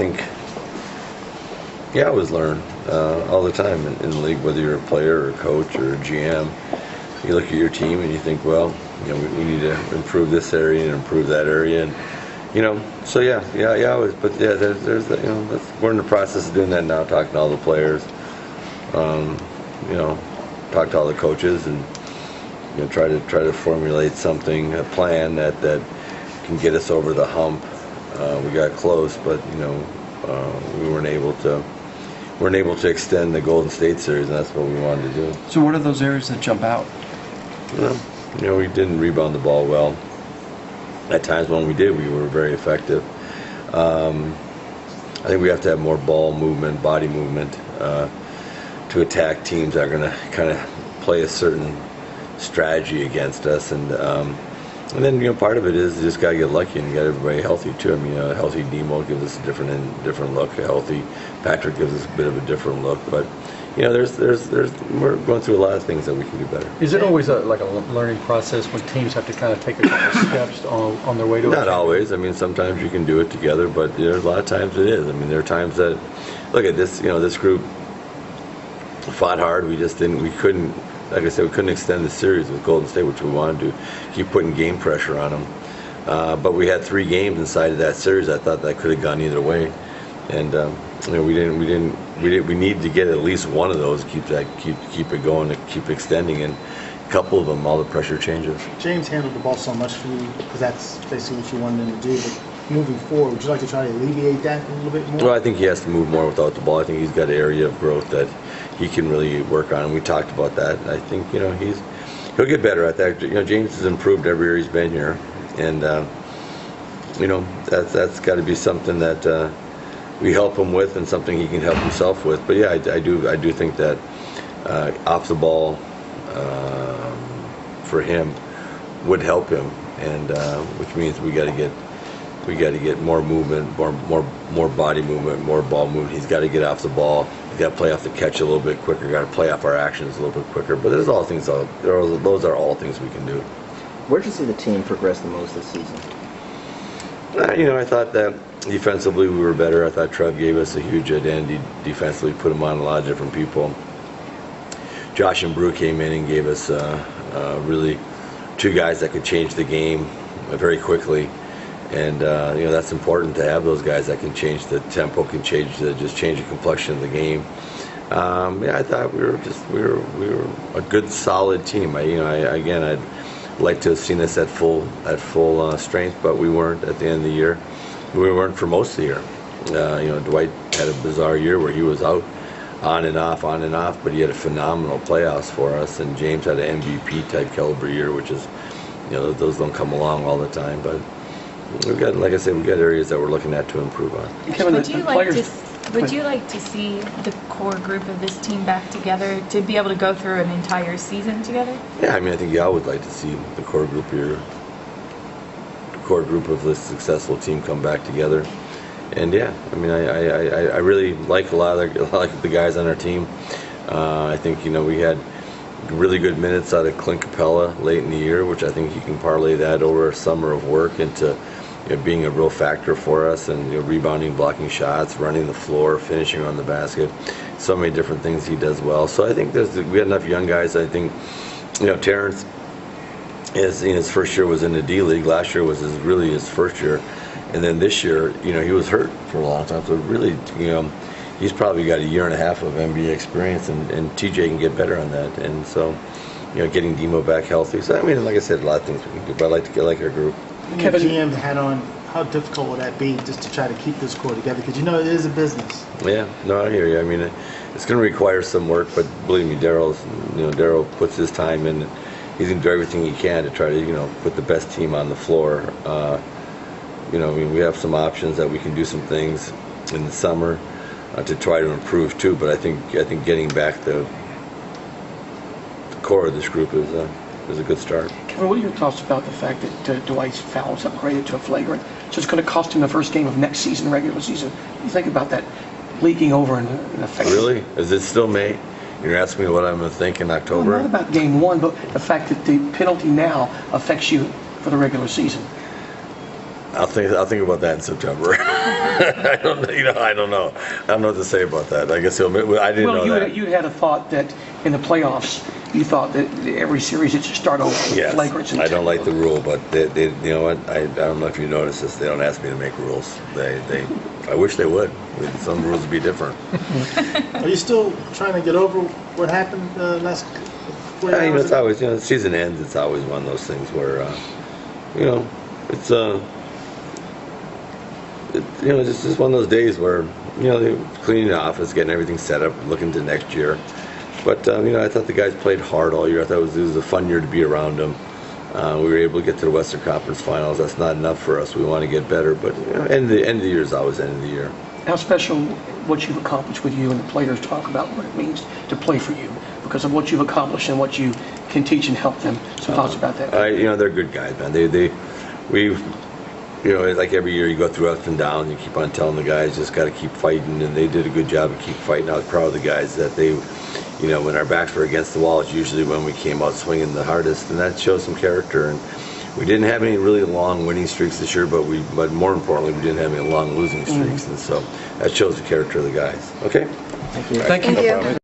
think, I always learn all the time in the league, whether you're a player or a coach or a GM. You look at your team and you think, well, we need to improve this area and improve that area, and so always. But there's we're in the process of doing that now, talking to all the players, talk to all the coaches, and try to formulate something, a plan that can get us over the hump. We got close, but we weren't able to extend the Golden State series, and that's what we wanted to do. So what are those areas that jump out? We didn't rebound the ball well. At times when we did, we were very effective. I think we have to have more ball movement, body movement, to attack teams that are going to kind of play a certain strategy against us, and then part of it is you just got to get lucky and get everybody healthy too. I mean, a healthy Demo gives us a different look. A healthy Patrick gives us a bit of a different look, but we're going through a lot of things that we can do better. Is it always like a learning process when teams have to kind of take a couple steps on their way to it? Not always. I mean, sometimes you can do it together, but there's a lot of times it is. I mean, there are times that, look at this, this group fought hard. We couldn't, like I said, we couldn't extend the series with Golden State, which we wanted to, keep putting game pressure on them. But we had 3 games inside of that series. I thought that could have gone either way, and we need to get at least one of those, keep it going, to keep extending, and a couple of them, all the pressure changes. James handled the ball so much for you because that's basically what you wanted him to do. But moving forward, would you like to try to alleviate that a little bit more? Well, I think he has to move more without the ball. I think he's got an area of growth that he can really work on, and we talked about that. And I think he'll get better at that. James has improved every year he's been here, and that's got to be something that we help him with, and something he can help himself with. But yeah, I do think that off the ball for him would help him, and which means we got to get more movement, more body movement, more ball movement. He's got to get off the ball. He's got to play off the catch a little bit quicker. Got to play off our actions a little bit quicker. But those are all things we can do. Where did you see the team progress the most this season? I thought that defensively we were better. I thought Trev gave us a huge identity defensively, put him on a lot of different people. Josh and Brew came in and gave us really 2 guys that could change the game very quickly. And that's important to have those guys that can change the tempo, can change the complexion of the game. I thought we were a good, solid team. I'd like to have seen us at full strength, but we weren't at the end of the year. We weren't for most of the year. Dwight had a bizarre year where he was out on and off, but he had a phenomenal playoffs for us. And James had an MVP type caliber year, which is, those don't come along all the time, but. We've got, like I said, we've got areas that we're looking at to improve on. Kevin, would you like to see the core group of this team back together to be able to go through an entire season together? Yeah, I mean, I think you always like to see the core group of this successful team come back together. And yeah, I mean, I really like a lot of the guys on our team. I think we had really good minutes out of Clint Capella late in the year, which I think you can parlay that over a summer of work into being a real factor for us, and rebounding, blocking shots, running the floor, finishing on the basket. So many different things he does well. So I think we had enough young guys. I think Terrence is his first year was in the D League. Last year was really his first year, and then this year he was hurt for a long time. So really he's probably got a year and a half of NBA experience, and TJ can get better on that. And so, getting Demo back healthy. So I mean, like I said, a lot of things we can do. But I like our group. Kevin, GM hat on. How difficult would that be just to try to keep this core together? Because it is a business. Yeah, no, I hear you. I mean, it's going to require some work, but believe me, Daryl puts his time in. He's going to do everything he can to try to put the best team on the floor. We have some options that we can do some things in the summer. To try to improve too, but I think getting back the core of this group is a good start. Kevin, what are your thoughts about the fact that Dwight's fouls upgraded to a flagrant? So it's going to cost him the first game of next season, regular season. What do you think about that leaking over and affecting? Really? Is it still May? You're asking me what I'm going to think in October? Well, not about game 1, but the fact that the penalty now affects you for the regular season. I'll think about that in September. I don't know. I don't know what to say about that. I guess I didn't know that. You'd had a thought that in the playoffs, you thought that every series it should start over with Yes, flagrants. And I don't like the rule, but they, you know what? I don't know if you noticed this. They don't ask me to make rules. I wish they would. Some rules would be different. Are you still trying to get over what happened last 4 Yeah, hours it's ago? always, the season ends. It's always one of those things where, it's it's just one of those days where, they're cleaning the office, getting everything set up, looking to next year. But, I thought the guys played hard all year. I thought it was a fun year to be around them. We were able to get to the Western Conference Finals. That's not enough for us. We want to get better. But, end of the year is always end of the year. how special what you've accomplished with you and the players talk about what it means to play for you because of what you've accomplished and what you can teach and help them. Some thoughts about that? They're good guys, man. Like every year you go through ups and downs. You keep on telling the guys just got to keep fighting, and they did a good job of keep fighting. I was proud of the guys that they, when our backs were against the wall, it's usually when we came out swinging the hardest, and that shows some character. And we didn't have any really long winning streaks this year, but more importantly, we didn't have any long losing streaks, and so that shows the character of the guys. Okay. Thank you. Thank you. Thank you.